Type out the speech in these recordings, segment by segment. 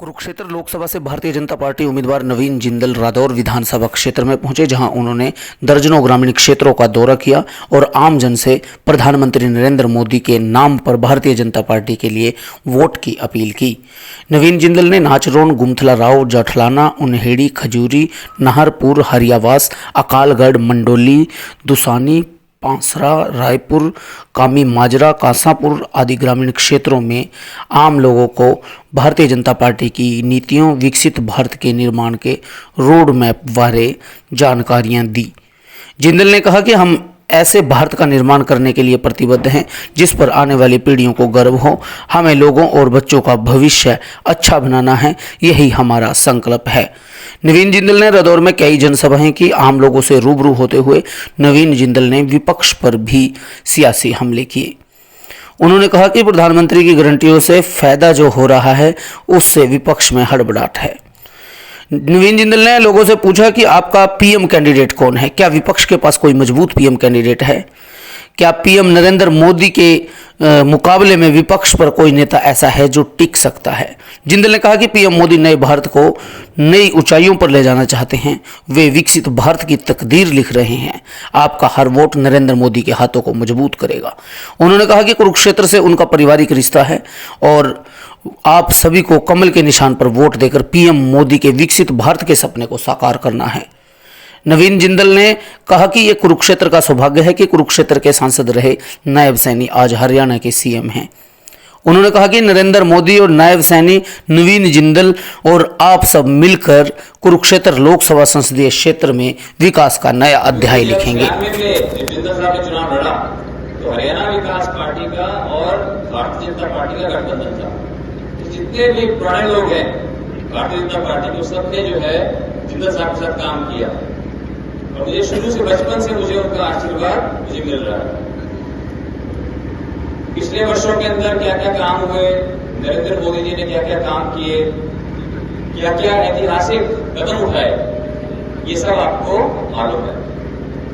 कुरुक्षेत्र लोकसभा से भारतीय जनता पार्टी उम्मीदवार नवीन जिंदल रादौर विधानसभा क्षेत्र में पहुंचे, जहां उन्होंने दर्जनों ग्रामीण क्षेत्रों का दौरा किया और आम जन से प्रधानमंत्री नरेंद्र मोदी के नाम पर भारतीय जनता पार्टी के लिए वोट की अपील की। नवीन जिंदल ने नाचरोन, गुमथला राव, जठलाना, उन्हेड़ी, खजूरी, नाहरपुर, हरियावास, अकालगढ़, मंडोली, दुसानी, पांसरा, रायपुर, कामी माजरा, कांसापुर आदि ग्रामीण क्षेत्रों में आम लोगों को भारतीय जनता पार्टी की नीतियों, विकसित भारत के निर्माण के रोड मैप बारे जानकारियां दी। जिंदल ने कहा कि हम ऐसे भारत का निर्माण करने के लिए प्रतिबद्ध हैं जिस पर आने वाली पीढ़ियों को गर्व हो। हमें लोगों और बच्चों का भविष्य अच्छा बनाना है, यही हमारा संकल्प है। नवीन जिंदल ने रादौर में कई जनसभाएं की। आम लोगों से रूबरू होते हुए नवीन जिंदल ने विपक्ष पर भी सियासी हमले किए। उन्होंने कहा कि प्रधानमंत्री की गारंटियों से फायदा जो हो रहा है उससे विपक्ष में हड़बड़ाहट है। नवीन जिंदल ने लोगों से पूछा कि आपका पीएम कैंडिडेट कौन है? क्या विपक्ष के पास कोई मजबूत पीएम कैंडिडेट है? क्या पीएम नरेंद्र मोदी के मुकाबले में विपक्ष पर कोई नेता ऐसा है जो टिक सकता है? जिंदल ने कहा कि पीएम मोदी नए भारत को नई ऊंचाइयों पर ले जाना चाहते हैं। वे विकसित भारत की तकदीर लिख रहे हैं। आपका हर वोट नरेंद्र मोदी के हाथों को मजबूत करेगा। उन्होंने कहा कि कुरुक्षेत्र से उनका पारिवारिक रिश्ता है और आप सभी को कमल के निशान पर वोट देकर पीएम मोदी के विकसित भारत के सपने को साकार करना है। नवीन जिंदल ने कहा कि यह कुरुक्षेत्र का सौभाग्य है कि कुरुक्षेत्र के सांसद रहे नायब सैनी आज हरियाणा के सीएम हैं। उन्होंने कहा कि नरेंद्र मोदी और नायब सैनी, नवीन जिंदल और आप सब मिलकर कुरुक्षेत्र लोकसभा संसदीय क्षेत्र में विकास का नया अध्याय लिखेंगे। तो हरियाणा विकास पार्टी का और भारतीय जनता पार्टी का गठबंधन था। जितने भी पुराने लोग हैं भारतीय जनता पार्टी को, सबने जो है जिंदल साहब के साथ काम किया और मुझे शुरू से, बचपन से मुझे उनका आशीर्वाद मुझे मिल रहा है। पिछले वर्षों के अंदर क्या क्या काम हुए, नरेंद्र मोदी जी ने क्या क्या काम किए, क्या क्या ऐतिहासिक कदम उठाए, ये सब आपको मालूम है।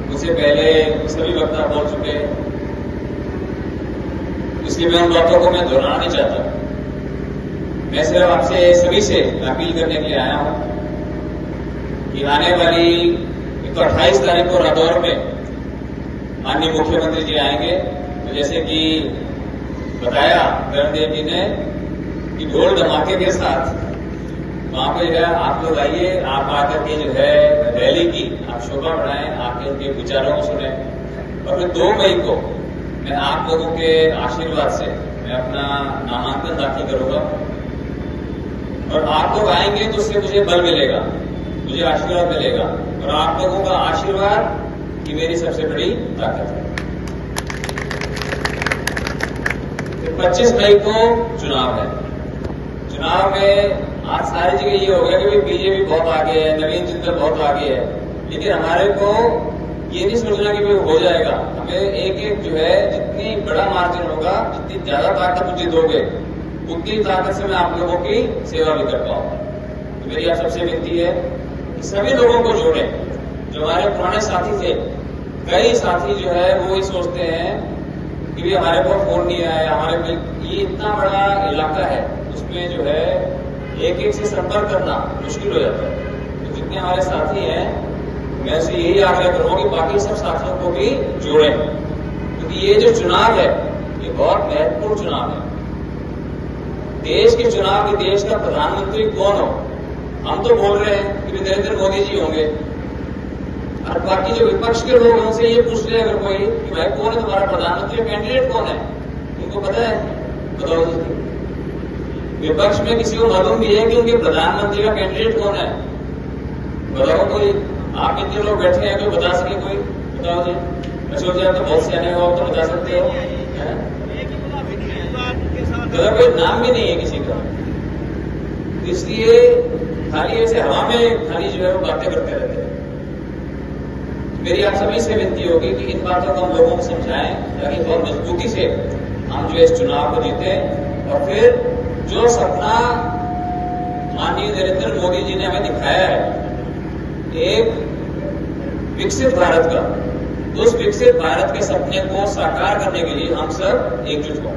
मुझसे पहले सभी वक्ता बोल चुके हैं, इसलिए मैं उन बातों को मैं दोहराना नहीं चाहता। मैं सिर्फ आपसे सभी से अपील करने के लिए आया हूं कि आने वाली 28 तारीख को रादौर में माननीय मुख्यमंत्री जी आएंगे। तो जैसे कि बताया धर्मदेव जी ने कि ढोल धमाके के साथ वहां पे जो है आप लोग आइए, आप आकर के जो है रैली की आप शोभा बढ़ाएं, आपके उनके विचारों को सुने। और फिर 2 मई को मैं आप लोगों के आशीर्वाद से मैं अपना नामांकन दाखिल करूंगा और आप लोग आएंगे तो उससे मुझे बल मिलेगा, मुझे आशीर्वाद मिलेगा और आप लोगों का आशीर्वाद ही मेरी सबसे बड़ी ताकत है। 25 मई को चुनाव है। चुनाव में आज सारी जगह ये हो गया कि बीजेपी बहुत आगे है, नवीन जिंदल बहुत आगे है, लेकिन हमारे को ये नहीं सोचना कि हो जाएगा। हमें एक एक जो है जितनी बड़ा मार्जिन होगा, जितनी ज्यादा ताकत मुझे दोगे उतनी ताकत से मैं आप लोगों की सेवा भी कर पाऊंगा। तो मेरी आप सबसे विनती है कि सभी लोगों को जोड़ें। जो हमारे पुराने साथी थे, कई साथी जो है वो ये सोचते हैं कि भी हमारे को फोन नहीं आया, हमारे ये इतना बड़ा इलाका है, उसमें जो है एक एक से संपर्क करना मुश्किल हो जाता है। तो जितने हमारे साथी हैं मैं उसे यही आग्रह करूंगा कि बाकी सब साथियों को भी जोड़ें, क्योंकि ये जो चुनाव है ये बहुत महत्वपूर्ण चुनाव है। देश के चुनाव में देश का प्रधानमंत्री कौन हो, हम तो बोल रहे हैं कि नरेंद्र मोदी जी होंगे और बाकी जो विपक्ष के लोग हैं उनसे ये पूछ रहे हैं अगर कोई कि भाई कौन है तुम्हारा प्रधानमंत्री, कैंडिडेट कौन है, उनको पता है? बताओ जी। विपक्ष में किसी को मालूम भी है कि उनके प्रधानमंत्री का कैंडिडेट कौन है? बताओ कोई। आप इतने लोग बैठे हैं तो बता सके कोई, बताओ जी। मैं सोच रहा तो बहुत सियाने हो, आप तो बता सकते हो। तो कोई नाम भी नहीं है किसी का, इसलिए खाली ऐसे हवा में खाली जो है वो बातें करते रहते हैं। मेरी आप सभी से विनती होगी कि इन बातों को हम लोगों को समझाएं ताकि बहुत मजबूती से हम जो इस चुनाव को जीतें और फिर जो सपना माननीय नरेंद्र मोदी जी ने हमें दिखाया है एक विकसित भारत का, उस विकसित भारत के सपने को साकार करने के लिए हम सब एकजुट हों।